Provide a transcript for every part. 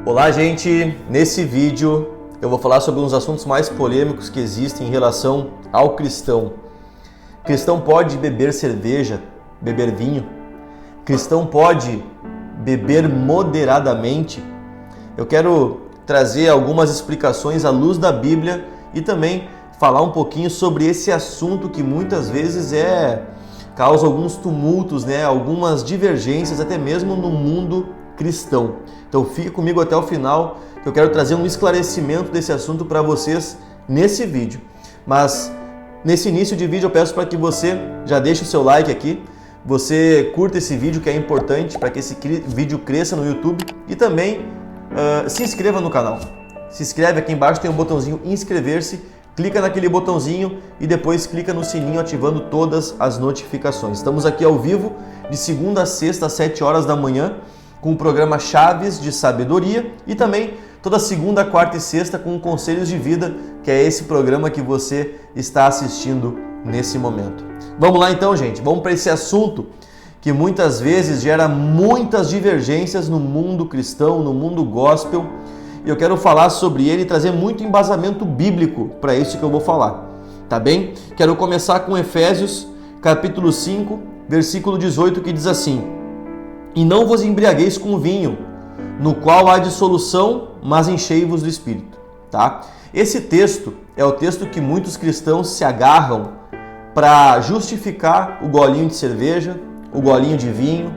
Olá, gente! Nesse vídeo eu vou falar sobre uns assuntos mais polêmicos que existem em relação ao cristão. Cristão pode beber cerveja, beber vinho? Cristão pode beber moderadamente? Eu quero trazer algumas explicações à luz da Bíblia e também falar um pouquinho sobre esse assunto que muitas vezes causa alguns tumultos, algumas divergências, até mesmo no mundo cristão. Então fique comigo até o final, que eu quero trazer um esclarecimento desse assunto para vocês nesse vídeo. Mas nesse início de vídeo eu peço para que você já deixe o seu like aqui, você curta esse vídeo, que é importante para que esse vídeo cresça no YouTube, e também se inscreva no canal. Se inscreve, aqui embaixo tem um botãozinho inscrever-se, clica naquele botãozinho e depois clica no sininho ativando todas as notificações. Estamos aqui ao vivo de segunda a sexta às 7 horas da manhã com o programa Chaves de Sabedoria e também toda segunda, quarta e sexta com o Conselhos de Vida, que é esse programa que você está assistindo nesse momento. Vamos lá então, gente, vamos para esse assunto que muitas vezes gera muitas divergências no mundo cristão, no mundo gospel. E eu quero falar sobre ele e trazer muito embasamento bíblico para isso que eu vou falar, tá bem? Quero começar com Efésios, capítulo 5, versículo 18, que diz assim: E não vos embriagueis com vinho, no qual há dissolução, mas enchei-vos do Espírito, tá? Esse texto é o texto que muitos cristãos se agarram para justificar o golinho de cerveja, o golinho de vinho,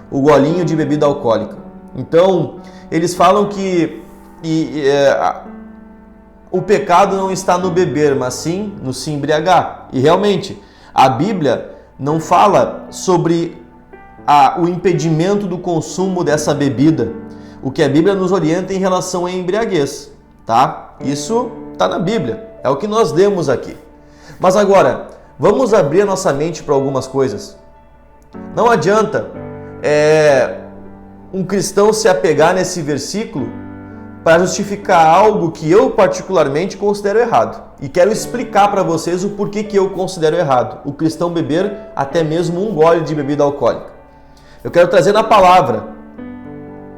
o golinho de bebida alcoólica. Então, eles falam que o pecado não está no beber, mas sim no se embriagar. E realmente, a Bíblia não fala sobre o impedimento do consumo dessa bebida. O que a Bíblia nos orienta em relação à embriaguez, tá? Isso está na Bíblia, é o que nós lemos aqui. Mas agora, vamos abrir a nossa mente para algumas coisas. Não adianta um cristão se apegar nesse versículo para justificar algo que eu particularmente considero errado. E quero explicar para vocês o porquê que eu considero errado o cristão beber até mesmo um gole de bebida alcoólica. Eu quero trazer na palavra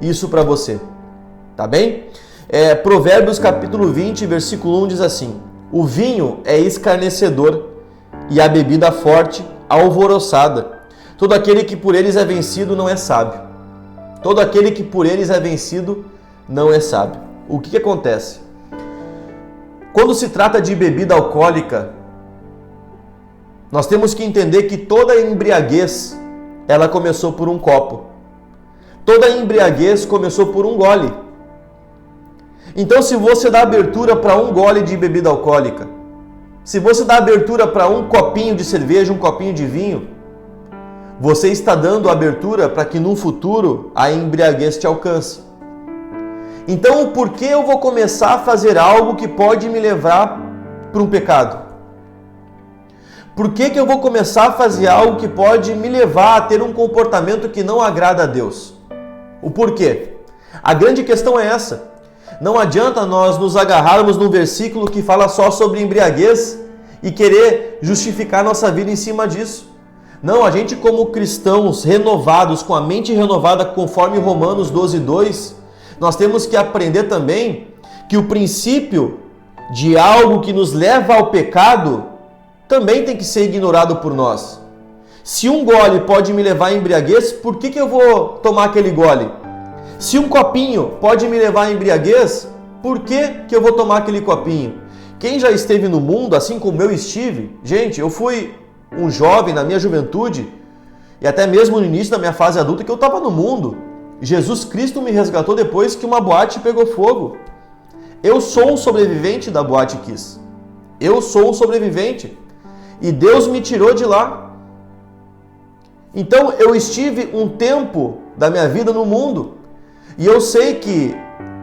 isso para você, tá bem? Provérbios capítulo 20, versículo 1 diz assim: O vinho é escarnecedor e a bebida forte alvoroçada. Todo aquele que por eles é vencido não é sábio. Todo aquele que por eles é vencido não é sábio. O que acontece? Quando se trata de bebida alcoólica, nós temos que entender que toda embriaguez, ela começou por um copo. Toda embriaguez começou por um gole. Então, se você dá abertura para um gole de bebida alcoólica, se você dá abertura para um copinho de cerveja, um copinho de vinho, você está dando abertura para que no futuro a embriaguez te alcance. Então, por que eu vou começar a fazer algo que pode me levar para um pecado? Por que eu vou começar a fazer algo que pode me levar a ter um comportamento que não agrada a Deus? O porquê? A grande questão é essa. Não adianta nós nos agarrarmos num versículo que fala só sobre embriaguez e querer justificar nossa vida em cima disso. Não, a gente como cristãos renovados, com a mente renovada conforme Romanos 12:2, nós temos que aprender também que o princípio de algo que nos leva ao pecado também tem que ser ignorado por nós. Se um gole pode me levar à embriaguez, por que eu vou tomar aquele gole? Se um copinho pode me levar à embriaguez, por que eu vou tomar aquele copinho? Quem já esteve no mundo, assim como eu estive, gente, eu fui um jovem na minha juventude e até mesmo no início da minha fase adulta que eu estava no mundo. Jesus Cristo me resgatou depois que uma boate pegou fogo. Eu sou um sobrevivente da Boate Kiss. Eu sou um sobrevivente. E Deus me tirou de lá. Então eu estive um tempo da minha vida no mundo. E eu sei que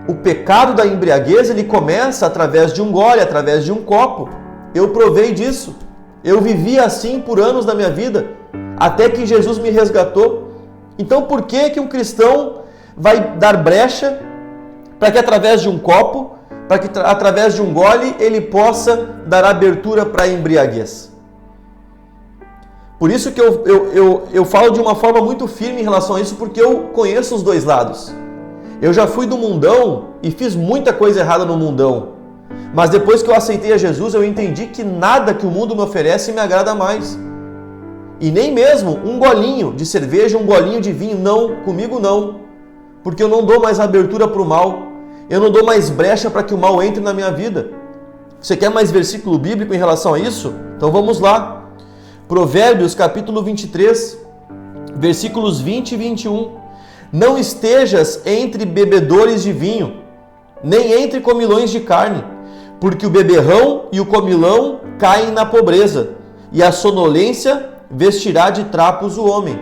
o pecado da embriaguez, ele começa através de um gole, através de um copo. Eu provei disso. Eu vivi assim por anos da minha vida, até que Jesus me resgatou. Então por que um cristão vai dar brecha para que através de um copo, para que através de um gole ele possa dar abertura para a embriaguez? Por isso que eu falo de uma forma muito firme em relação a isso, porque eu conheço os dois lados. Eu já fui do mundão e fiz muita coisa errada no mundão. Mas depois que eu aceitei a Jesus, eu entendi que nada que o mundo me oferece me agrada mais. E nem mesmo um golinho de cerveja, um golinho de vinho, não, comigo não. Porque eu não dou mais abertura para o mal. Eu não dou mais brecha para que o mal entre na minha vida. Você quer mais versículo bíblico em relação a isso? Então vamos lá. Provérbios capítulo 23, versículos 20 e 21. Não estejas entre bebedores de vinho, nem entre comilões de carne, porque o beberrão e o comilão caem na pobreza, e a sonolência vestirá de trapos o homem.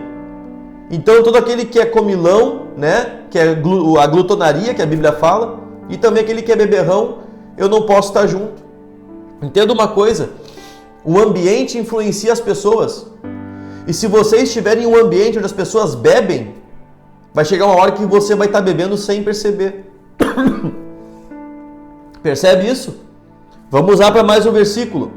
Então todo aquele que é comilão, né, que é a glutonaria que a Bíblia fala, e também aquele que é beberrão, eu não posso estar junto. Entenda uma coisa, o ambiente influencia as pessoas. E se você estiver em um ambiente onde as pessoas bebem, vai chegar uma hora que você vai estar bebendo sem perceber. Percebe isso? Vamos lá para mais um versículo.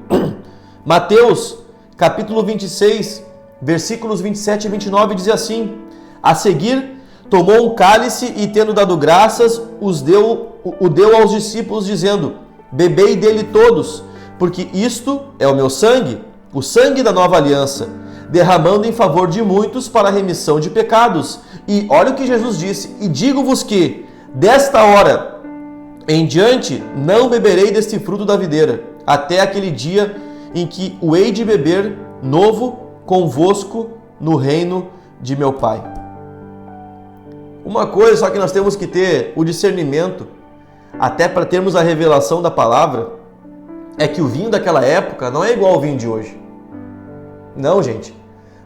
Mateus, capítulo 26, versículos 27 e 29 diz assim: a seguir, tomou um cálice e, tendo dado graças, o deu aos discípulos, dizendo: bebei dele todos, porque isto é o meu sangue, o sangue da nova aliança, derramando em favor de muitos para a remissão de pecados. E olha o que Jesus disse: e digo-vos que, desta hora em diante, não beberei deste fruto da videira, até aquele dia em que o hei de beber novo convosco no reino de meu Pai. Uma coisa só que nós temos que ter o discernimento, até para termos a revelação da palavra, é que o vinho daquela época não é igual ao vinho de hoje. Não, gente.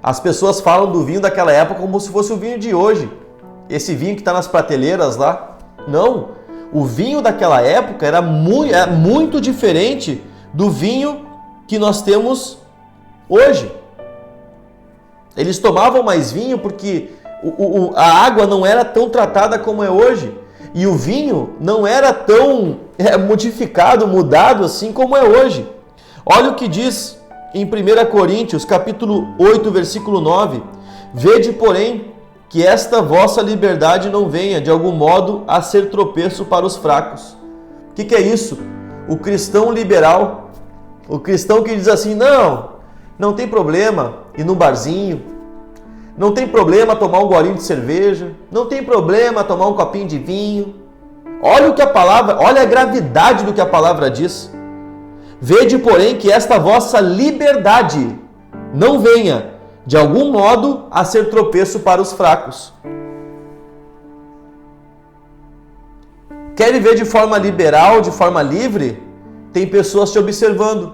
As pessoas falam do vinho daquela época como se fosse o vinho de hoje. Esse vinho que está nas prateleiras lá. Não. O vinho daquela época era muito diferente do vinho que nós temos hoje. Eles tomavam mais vinho porque a água não era tão tratada como é hoje. E o vinho não era tão modificado, mudado assim como é hoje. Olha o que diz em 1 Coríntios, capítulo 8, versículo 9. Vede, porém, que esta vossa liberdade não venha, de algum modo, a ser tropeço para os fracos. O que é isso? O cristão liberal, o cristão que diz assim, não tem problema ir num barzinho, não tem problema tomar um golinho de cerveja, não tem problema tomar um copinho de vinho. Olha o que a palavra, olha a gravidade do que a palavra diz. Vede, porém, que esta vossa liberdade não venha, de algum modo, a ser tropeço para os fracos. Quer viver de forma liberal, de forma livre? Tem pessoas te observando.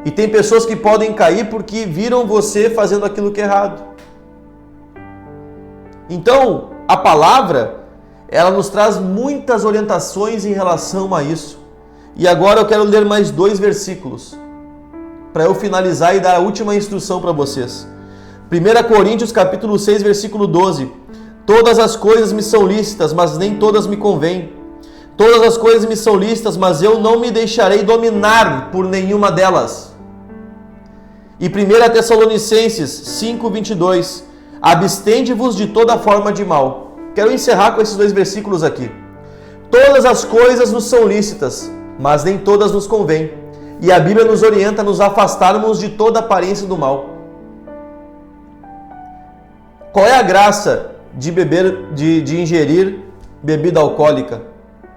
E tem pessoas que podem cair porque viram você fazendo aquilo que é errado. Então, a palavra, ela nos traz muitas orientações em relação a isso. E agora eu quero ler mais 2 versículos, para eu finalizar e dar a última instrução para vocês. 1 Coríntios capítulo 6, versículo 12. Todas as coisas me são lícitas, mas nem todas me convêm. Todas as coisas me são lícitas, mas eu não me deixarei dominar por nenhuma delas. E 1 Tessalonicenses 5, 22. Abstende-vos de toda forma de mal. Quero encerrar com esses 2 versículos aqui. Todas as coisas nos são lícitas, mas nem todas nos convêm. E a Bíblia nos orienta a nos afastarmos de toda aparência do mal. Qual é a graça de beber, de ingerir bebida alcoólica,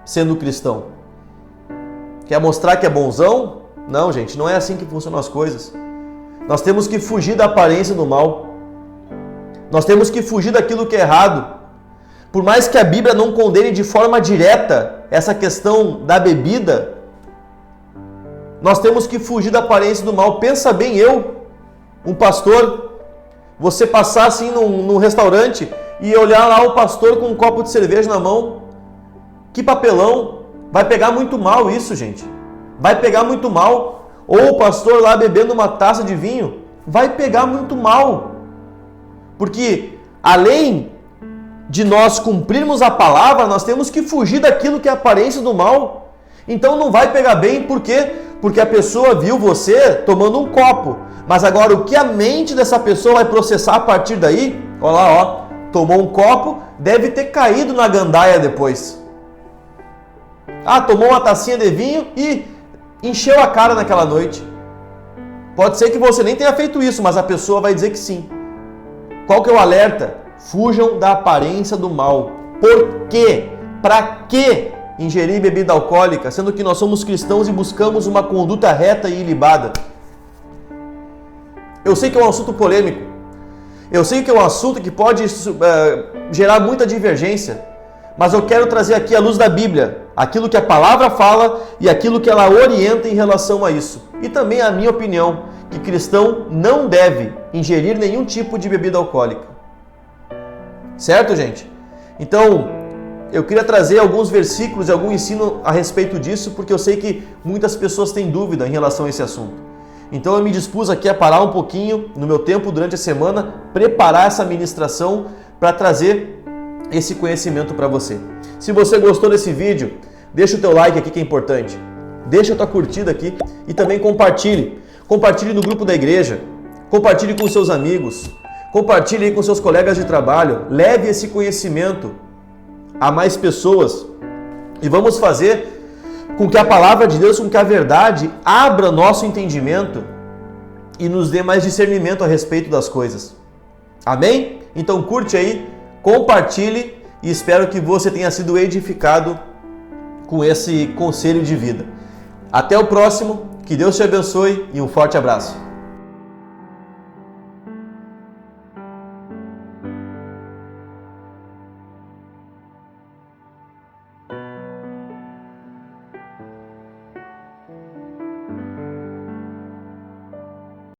sendo cristão? Quer mostrar que é bonzão? Não, gente, não é assim que funcionam as coisas. Nós temos que fugir da aparência do mal. Nós temos que fugir daquilo que é errado. Por mais que a Bíblia não condene de forma direta essa questão da bebida, nós temos que fugir da aparência do mal. Pensa bem, um pastor, você passar assim num restaurante e olhar lá o pastor com um copo de cerveja na mão. Que papelão! Vai pegar muito mal isso, gente. Vai pegar muito mal. Ou o pastor lá bebendo uma taça de vinho. Vai pegar muito mal. Porque além de nós cumprirmos a palavra, nós temos que fugir daquilo que é a aparência do mal. Então não vai pegar bem, por quê? Porque a pessoa viu você tomando um copo. Mas agora o que a mente dessa pessoa vai processar a partir daí? Olha lá, tomou um copo deve ter caído na gandaia depois. Ah, tomou uma tacinha de vinho e encheu a cara naquela noite. Pode ser que você nem tenha feito isso, mas a pessoa vai dizer que sim. Qual que é o alerta? Fujam da aparência do mal. Por quê? Para que ingerir bebida alcoólica, sendo que nós somos cristãos e buscamos uma conduta reta e ilibada? Eu sei que é um assunto polêmico. Eu sei que é um assunto que pode gerar muita divergência. Mas eu quero trazer aqui a luz da Bíblia, aquilo que a palavra fala e aquilo que ela orienta em relação a isso. E também a minha opinião, que cristão não deve ingerir nenhum tipo de bebida alcoólica. Certo, gente? Então, eu queria trazer alguns versículos e algum ensino a respeito disso, porque eu sei que muitas pessoas têm dúvida em relação a esse assunto. Então eu me dispus aqui a parar um pouquinho no meu tempo durante a semana, preparar essa ministração para trazer esse conhecimento para você. Se você gostou desse vídeo, deixa o teu like aqui que é importante. Deixa a tua curtida aqui e também compartilhe. Compartilhe no grupo da igreja, compartilhe com seus amigos, compartilhe com seus colegas de trabalho. Leve esse conhecimento a mais pessoas e vamos fazer com que a palavra de Deus, com que a verdade abra nosso entendimento e nos dê mais discernimento a respeito das coisas. Amém? Então curte aí, compartilhe e espero que você tenha sido edificado com esse conselho de vida. Até o próximo, que Deus te abençoe e um forte abraço.